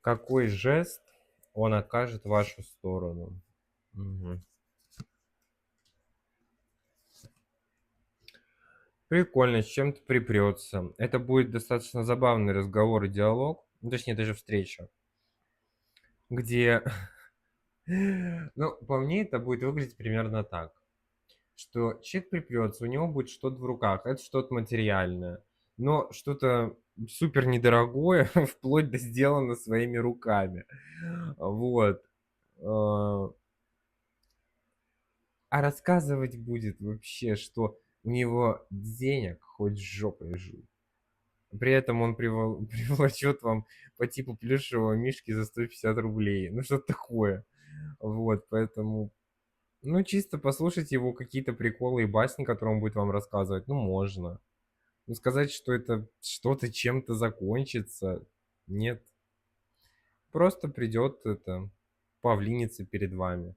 Какой жест он окажет в вашу сторону? Мгм. Прикольно, с чем-то припрется. Это будет достаточно забавный разговор и диалог, ну, точнее, даже встреча, где, ну, по мне, это будет выглядеть примерно так, что человек припрется, у него будет что-то в руках, это что-то материальное, но что-то супер недорогое, вплоть до сделано своими руками. Вот. А, А рассказывать будет вообще, что у него денег хоть жопой жуй. При этом он привлечет вам по типу плюшевого мишки за 150 рублей. Ну, что-то такое. Вот, поэтому, ну, чисто послушать его какие-то приколы и басни, которые он будет вам рассказывать, ну, можно. Но сказать, что это что-то чем-то закончится, нет. Просто придет это, павлинится перед вами.